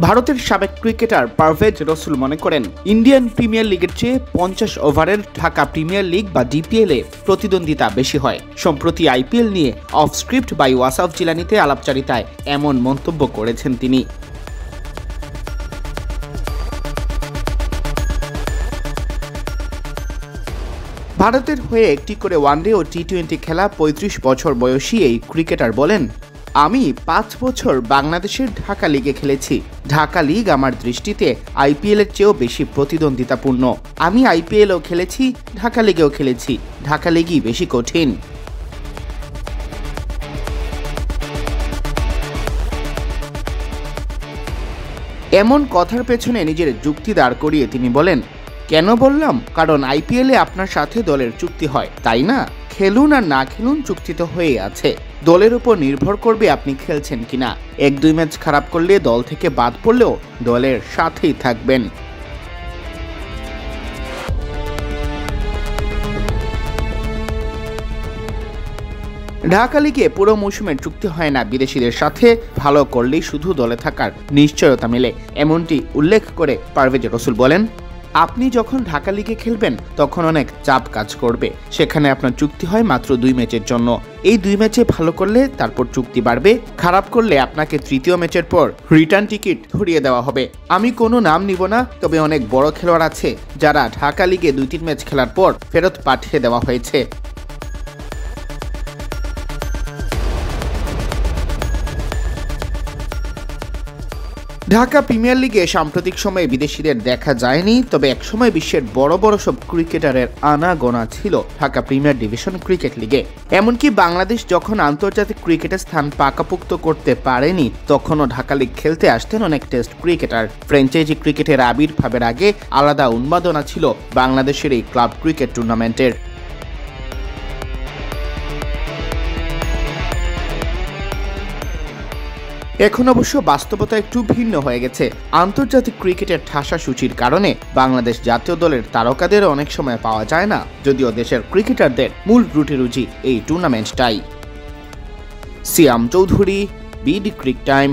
ভারতের সাবেক ক্রিকেটার পারভেজ রসুল মনে করেন, ইন্ডিয়ান প্রিমিয়ার লিগের চেয়ে 50 ওভারের ঢাকা প্রিমিয়ার লিগ বা ডিপিএল-এ প্রতিদ্বন্দ্বিতা বেশি হয়। সম্প্রতি আইপিএল নিয়ে অফ স্ক্রিপ্ট বাই ওয়াসাফ জিলানিতে আলাপচারিতায় এমন মন্তব্য করেছেন তিনি। ভারতের হয়ে একটি করে ওয়ানডে ও টি-20 খেলা 35 বছর বয়সী এই ক্রিকেটার বলেন, আমি 5 বছর বাংলাদেশের ঢাকা লিগে খেলেছি। ঢাকা লিগ আমার দৃষ্টিতে আইপিএল-এর চেয়েও বেশি প্রতিদ্বন্দ্বিতাপূর্ণ। আমি আইপিএলও খেলেছি, ঢাকা লিগেও খেলেছি। ঢাকা লিগই বেশি কঠিন। এমন কথার পেছনে নিজের যুক্তি দাঁড় করিয়ে তিনি বলেন, কেন বললাম? কারণ আইপিএলে আপনার সাথে দলের চুক্তি হয়, তাই না? খেলুন আর না খেলুন, চুক্তি তো হয়েই আছে। দলের উপর নির্ভর করবে আপনি খেলছেন কিনা। 1-2 ম্যাচ খারাপ করলে দল থেকে বাদ পড়লেও দলের সাথেই থাকবেন। ঢাকা লিগে পুরো মৌসুমের চুক্তি হয় না বিদেশিদের সাথে, ভালো করলেই শুধু দলে থাকার নিশ্চয়তা মেলে, এমনটি উল্লেখ করে পারভেজ রসুল বলেন, আপনি যখন ঢাকা লিগে খেলবেন তখন অনেক চাপ কাজ করবে। সেখানে আপনার চুক্তি হয় মাত্র 2 ম্যাচের জন্য। এই 2 ম্যাচে ভালো করলে তারপর চুক্তি বাড়বে, খারাপ করলে আপনাকে তৃতীয় ম্যাচের পর রিটার্ন টিকিট ধরিয়ে দেওয়া হবে। আমি কোনো নাম নিব না, তবে অনেক বড় খেলোয়াড় আছে যারা ঢাকা লিগে 2-3 ম্যাচ খেলার পর ফেরত পাঠিয়ে দেওয়া হয়েছে। ঢাকা প্রিমিয়ার লিগে সাম্প্রতিক সময়ে বিদেশিদের দেখা যায়নি, তবে একসময় বিশ্বের বড় বড় সব ক্রিকেটারের আনাগোনা ছিল ঢাকা প্রিমিয়ার ডিভিশন ক্রিকেট লিগে। এমনকি বাংলাদেশ যখন আন্তর্জাতিক ক্রিকেটের স্থান পাকাপোক্ত করতে পারেনি, তখনও ঢাকা লিগ খেলতে আসতেন অনেক টেস্ট ক্রিকেটার। ফ্র্যাঞ্চাইজি ক্রিকেটের আবির্ভাবের আগে আলাদা উন্মাদনা ছিল বাংলাদেশের এই ক্লাব ক্রিকেট টুর্নামেন্টের। এখন অবশ্য বাস্তবতা একটু ভিন্ন হয়ে গেছে। আন্তর্জাতিক ক্রিকেটের ঠাসা সূচির কারণে বাংলাদেশ জাতীয় দলের তারকাদের অনেক সময় পাওয়া যায় না, যদিও দেশের ক্রিকেটারদের মূল রুটি এই টুর্নামেন্টটাই। সিয়াম চৌধুরী, বিডি ক্রিক টাইম।